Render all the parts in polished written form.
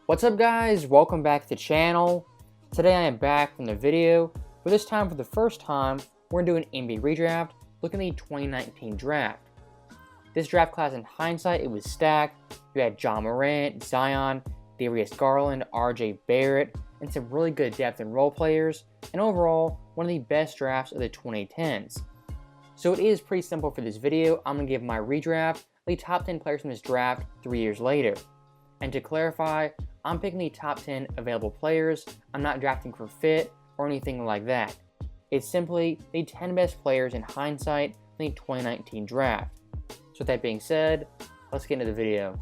What's up guys, welcome back to the channel. Today I am back from the video, but this time for the first time, we're going to do an NBA redraft, looking at the 2019 draft. This draft class in hindsight, it was stacked. You had Ja Morant, Zion, Darius Garland, RJ Barrett, and some really good depth and role players, and overall, one of the best drafts of the 2010s. So it is pretty simple for this video. I'm going to give my redraft, the top 10 players from this draft 3 years later. And to clarify, I'm picking the top 10 available players. I'm not drafting for fit or anything like that. It's simply the 10 best players in hindsight in the 2019 draft. So with that being said, let's get into the video.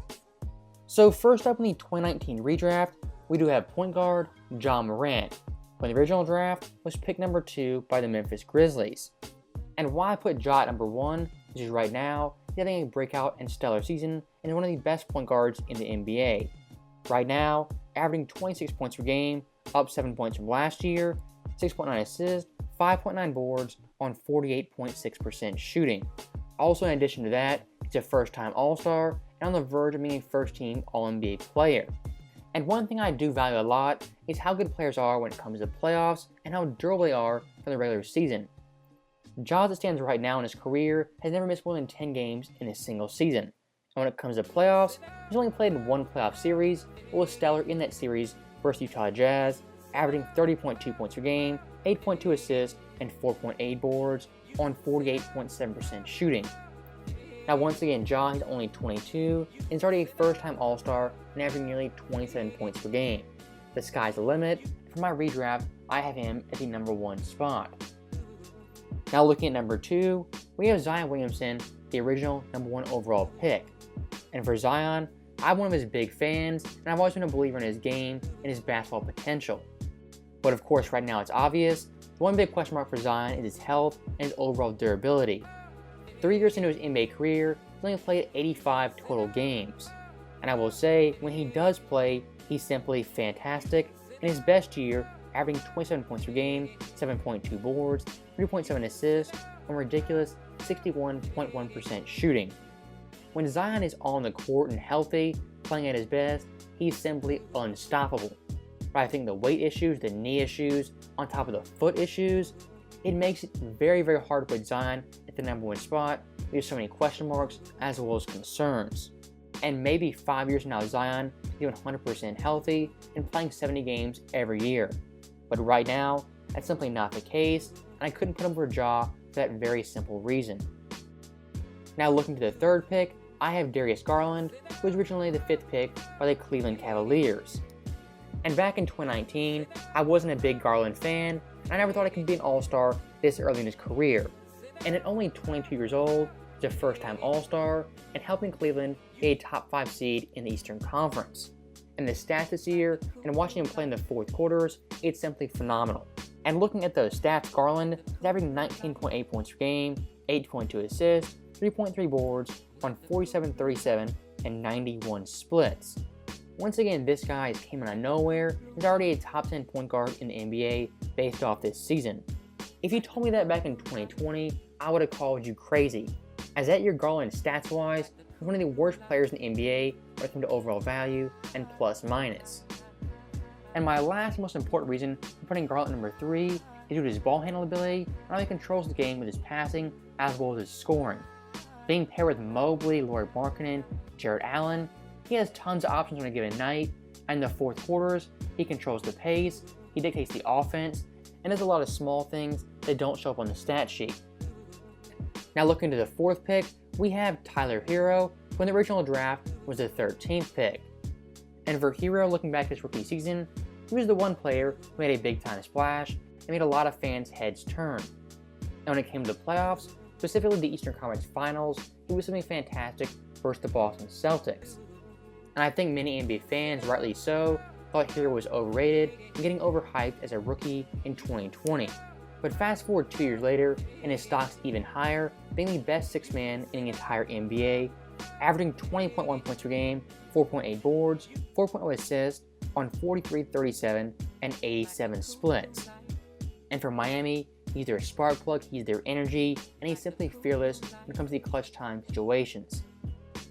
So first up in the 2019 redraft, we do have point guard Ja Morant, who in the original draft was picked number 2 by the Memphis Grizzlies. And why I put Ja at number 1 is just right now, he's having a breakout and stellar season and is one of the best point guards in the NBA. Right now, averaging 26 points per game, up 7 points from last year, 6.9 assists, 5.9 boards on 48.6% shooting. Also, in addition to that, he's a first-time All-Star and on the verge of being a first-team All-NBA player. And one thing I do value a lot is how good players are when it comes to playoffs and how durable they are for the regular season. Ja, as it stands right now in his career, has never missed more than 10 games in a single season. And when it comes to playoffs, he's only played in one playoff series, but was stellar in that series versus Utah Jazz, averaging 30.2 points per game, 8.2 assists, and 4.8 boards on 48.7% shooting. Now once again, Ja is only 22 and is already a first-time All-Star and averaging nearly 27 points per game. The sky's the limit. For my redraft, I have him at the number 1 spot. Now looking at number 2, we have Zion Williamson, the original number 1 overall pick. And for Zion, I'm one of his big fans, and I've always been a believer in his game and his basketball potential. But of course, right now it's obvious, the one big question mark for Zion is his health and his overall durability. 3 years into his NBA career, he's only played 85 total games. And I will say, when he does play, he's simply fantastic. In his best year, averaging 27 points per game, 7.2 boards, 3.7 assists, and ridiculous 61.1% shooting. When Zion is on the court and healthy, playing at his best, he's simply unstoppable. But I think the weight issues, the knee issues, on top of the foot issues, it makes it very, very hard to put Zion at the number 1 spot. There's so many question marks as well as concerns. And maybe 5 years from now, Zion is 100% healthy and playing 70 games every year. But right now, that's simply not the case, and I couldn't put him over Ja for that very simple reason. Now looking to the 3rd pick, I have Darius Garland, who was originally the 5th pick by the Cleveland Cavaliers. And back in 2019, I wasn't a big Garland fan, and I never thought he could be an All-Star this early in his career. And at only 22 years old, he's a first-time All-Star, and helping Cleveland get a top 5 seed in the Eastern Conference. And the stats this year, and watching him play in the 4th quarters, it's simply phenomenal. And looking at those stats, Garland is averaging 19.8 points per game, 8.2 assists, 3.3 boards on 47-37 and 91 splits. Once again, this guy came out of nowhere. He's already a top 10 point guard in the NBA based off this season. If you told me that back in 2020, I would have called you crazy, as that year Garland stats-wise was one of the worst players in the NBA when it came to overall value and plus minus. And my last most important reason for putting Garland at number 3 is due to his ball handling ability and how he controls the game with his passing as well as his scoring. Being paired with Mobley, Lauri Markkanen, Jarrett Allen, he has tons of options on a given night, and in the 4th quarters, he controls the pace, he dictates the offense, and does a lot of small things that don't show up on the stat sheet. Now looking to the 4th pick, we have Tyler Hero, who in the original draft was the 13th pick. And for Hero, looking back at his rookie season, he was the one player who made a big-time splash and made a lot of fans' heads turn. And when it came to the playoffs, specifically the Eastern Conference Finals, he was something fantastic versus the Boston Celtics. And I think many NBA fans, rightly so, thought Hero was overrated and getting overhyped as a rookie in 2020. But fast forward 2 years later, and his stock's even higher, being the best 6th man in the entire NBA, averaging 20.1 points per game, 4.8 boards, 4.0 assists on 43-37 and 87 splits. And for Miami, he's their spark plug, he's their energy, and he's simply fearless when it comes to the clutch time situations.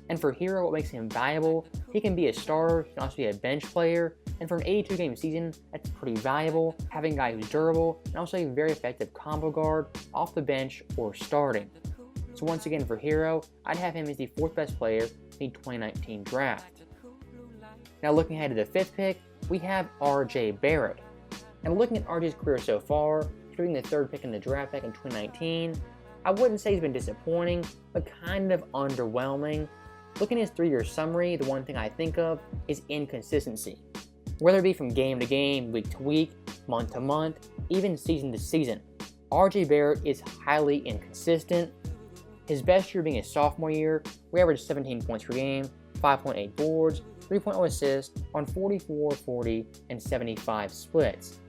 And for Hero, what makes him valuable, he can be a starter, he can also be a bench player, and for an 82-game season, that's pretty valuable, having a guy who's durable, and also a very effective combo guard off the bench or starting. So once again for Hero, I'd have him as the 4th best player in the 2019 draft. Now looking ahead to the 5th pick, we have R.J. Barrett. And looking at R.J.'s career so far, including the 3rd pick in the draft back in 2019, I wouldn't say he's been disappointing, but kind of underwhelming. Looking at his 3-year summary, the one thing I think of is inconsistency. Whether it be from game to game, week to week, month to month, even season to season, R.J. Barrett is highly inconsistent. His best year being his sophomore year, we averaged 17 points per game, 5.8 boards, 3.0 assists on 44, 40, and 75 splits.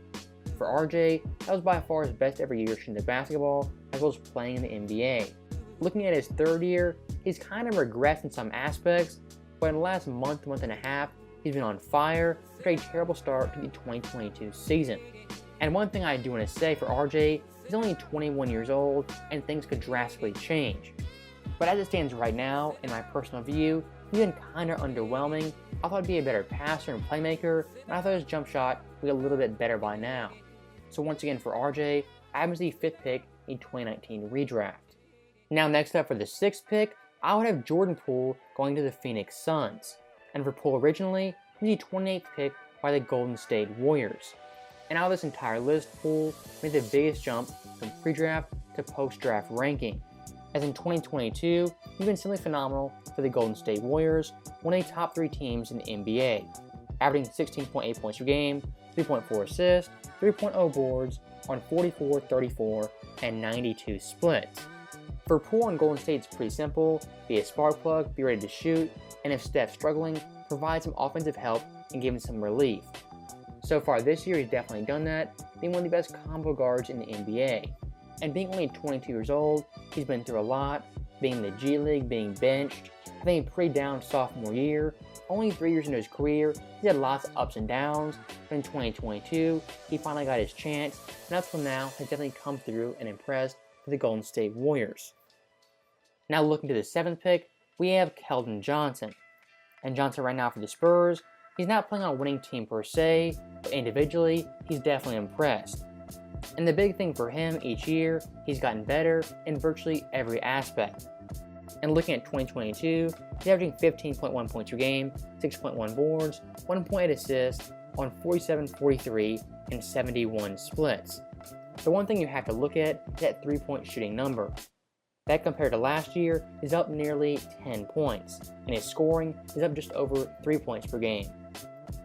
For RJ, that was by far his best ever year shooting the basketball, as well as playing in the NBA. Looking at his 3rd year, he's kind of regressed in some aspects, but in the last month and a half, he's been on fire after a terrible start to the 2022 season. And one thing I do want to say for RJ, he's only 21 years old, and things could drastically change. But as it stands right now, in my personal view, he's been kind of underwhelming. I thought he'd be a better passer and playmaker, and I thought his jump shot would be a little bit better by now. So once again for RJ, I have him as the 5th pick in 2019 redraft. Now next up for the 6th pick, I would have Jordan Poole going to the Phoenix Suns. And for Poole originally, he was the 28th pick by the Golden State Warriors. And out of this entire list, Poole made the biggest jump from pre-draft to post-draft ranking. As in 2022, he's been simply phenomenal for the Golden State Warriors, one of the top 3 teams in the NBA, averaging 16.8 points per game, 3.4 assists, 3.0 boards on 44, 34, and 92 splits. For Poole and Golden State, it's pretty simple: be a spark plug, be ready to shoot, and if Steph's struggling, provide some offensive help and give him some relief. So far this year, he's definitely done that, being one of the best combo guards in the NBA. And being only 22 years old, he's been through a lot, being in the G League, being benched, having a pretty down sophomore year. Only 3 years into his career, he had lots of ups and downs, but in 2022, he finally got his chance, and up till now has definitely come through and impressed for the Golden State Warriors. Now looking to the 7th pick, we have Keldon Johnson. And Johnson right now for the Spurs, he's not playing on a winning team per se, but individually, he's definitely impressed. And the big thing for him each year, he's gotten better in virtually every aspect. And looking at 2022, he's averaging 15.1 points per game, 6.1 boards, 1.8 assists on 47, 43, and 71 splits. The one thing you have to look at is that 3-point shooting number. That compared to last year is up nearly 10 points, and his scoring is up just over 3 points per game.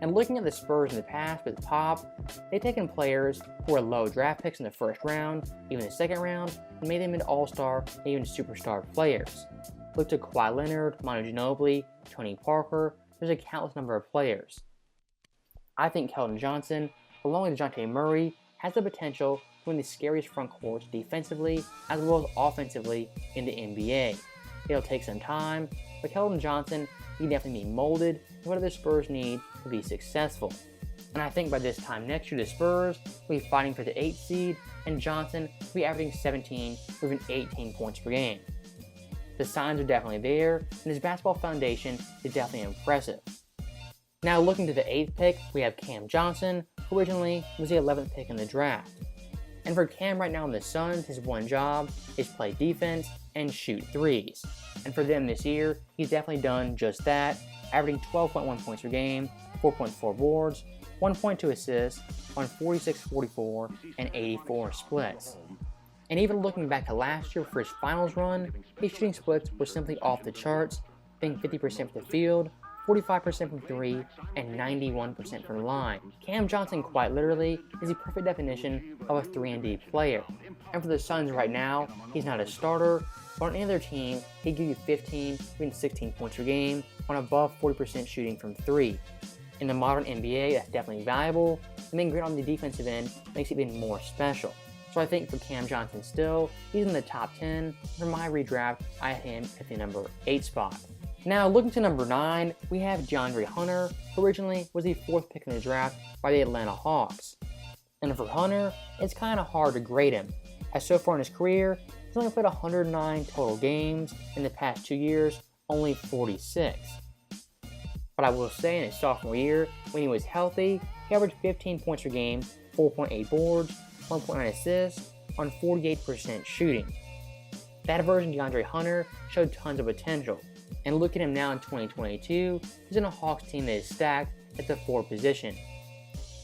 And looking at the Spurs in the past with Pop, they've taken players who are low draft picks in the 1st round, even the 2nd round, and made them into all-star and even superstar players. Look to Kawhi Leonard, Manu Ginobili, Tony Parker, there's a countless number of players. I think Keldon Johnson, along with DeJounte Murray, has the potential to win the scariest front courts defensively as well as offensively in the NBA. It'll take some time, but Keldon Johnson, he can definitely be molded to what the Spurs need to be successful. And I think by this time next year, the Spurs will be fighting for the 8th seed, and Johnson will be averaging 17 or even 18 points per game. The signs are definitely there, and his basketball foundation is definitely impressive. Now looking to the 8th pick, we have Cam Johnson, who originally was the 11th pick in the draft. And for Cam right now in the Suns, his one job is play defense and shoot threes. And for them this year, he's definitely done just that, averaging 12.1 points per game, 4.4 boards, 1.2 assists on 46, 44, and 84 splits. And even looking back to last year for his finals run, his shooting splits were simply off the charts, being 50% from the field, 45% from 3, and 91% from the line. Cam Johnson quite literally is the perfect definition of a 3-and-D player. And for the Suns right now, he's not a starter, but on any other team, he'd give you 15, even 16 points per game on above 40% shooting from 3. In the modern NBA, that's definitely valuable, and being great on the defensive end makes it even more special. So I think for Cam Johnson still, he's in the top 10. For my redraft, I have him at the number 8 spot. Now looking to number 9, we have Donte Hunter, who originally was the 4th pick in the draft by the Atlanta Hawks. And for Hunter, it's kind of hard to grade him, as so far in his career, he's only played 109 total games in the past 2 years, only 46. But I will say in his sophomore year, when he was healthy, he averaged 15 points per game, 4.8 boards, 1.9 assists, on 48% shooting. That version of DeAndre Hunter showed tons of potential, and look at him now in 2022, he's in a Hawks team that is stacked at the 4 position.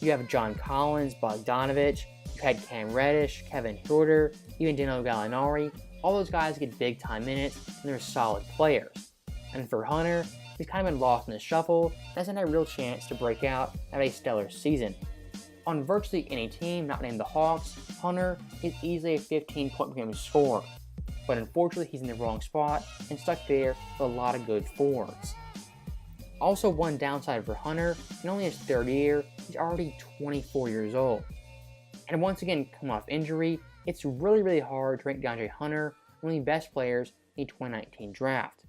You have John Collins, Bogdanovich, you had Cam Reddish, Kevin Huerter, even Danilo Gallinari. All those guys get big time minutes, and they're solid players. And for Hunter, he's kind of been lost in the shuffle, and hasn't had a real chance to break out and have a stellar season. On virtually any team not named the Hawks, Hunter is easily a 15-point per game scorer. But unfortunately, he's in the wrong spot and stuck there with a lot of good forwards. Also, one downside for Hunter, in only his 3rd year, he's already 24 years old. And once again, coming off injury, it's really hard to rank DeAndre Hunter one of the best players in the 2019 draft.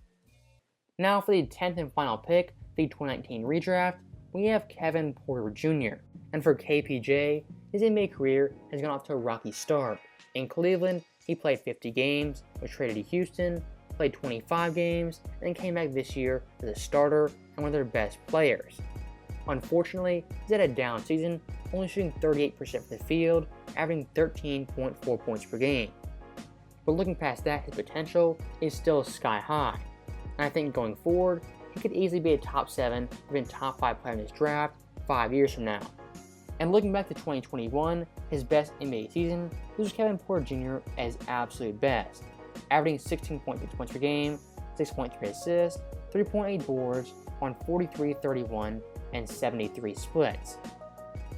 Now for the 10th and final pick, the 2019 redraft, we have Kevin Porter Jr. And for KPJ, his NBA career has gone off to a rocky start. In Cleveland, he played 50 games, was traded to Houston, played 25 games, and then came back this year as a starter and one of their best players. Unfortunately, he's had a down season, only shooting 38% from the field, averaging 13.4 points per game. But looking past that, his potential is still sky high. And I think going forward, he could easily be a top 7 or even top 5 player in this draft 5 years from now. And looking back to 2021, his best NBA season, this was Kevin Porter Jr. at his absolute best, averaging 16.6 points per game, 6.3 assists, 3.8 boards on 43, 31, and 73 splits.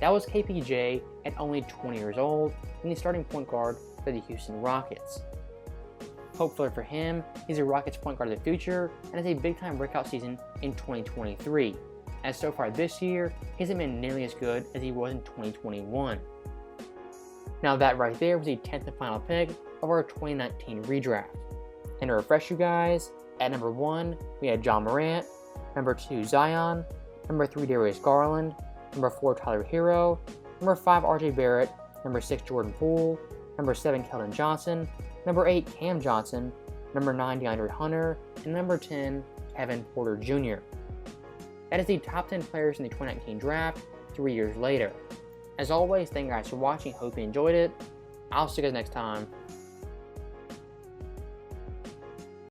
That was KPJ at only 20 years old and the starting point guard for the Houston Rockets. Hopefully for him, he's a Rockets point guard of the future and has a big-time breakout season in 2023, as so far this year, he hasn't been nearly as good as he was in 2021. Now that right there was the 10th and final pick of our 2019 redraft. And to refresh you guys, at number 1, we had John Morant, number 2, Zion, number 3, Darius Garland, number 4, Tyler Hero, number 5, RJ Barrett, number 6, Jordan Poole, number 7, Keldon Johnson, number 8, Cam Johnson, number 9, DeAndre Hunter, and number 10, Kevin Porter Jr. That is the top 10 players in the 2019 draft 3 years later. As always, thank you guys for watching, hope you enjoyed it. I'll see you guys next time.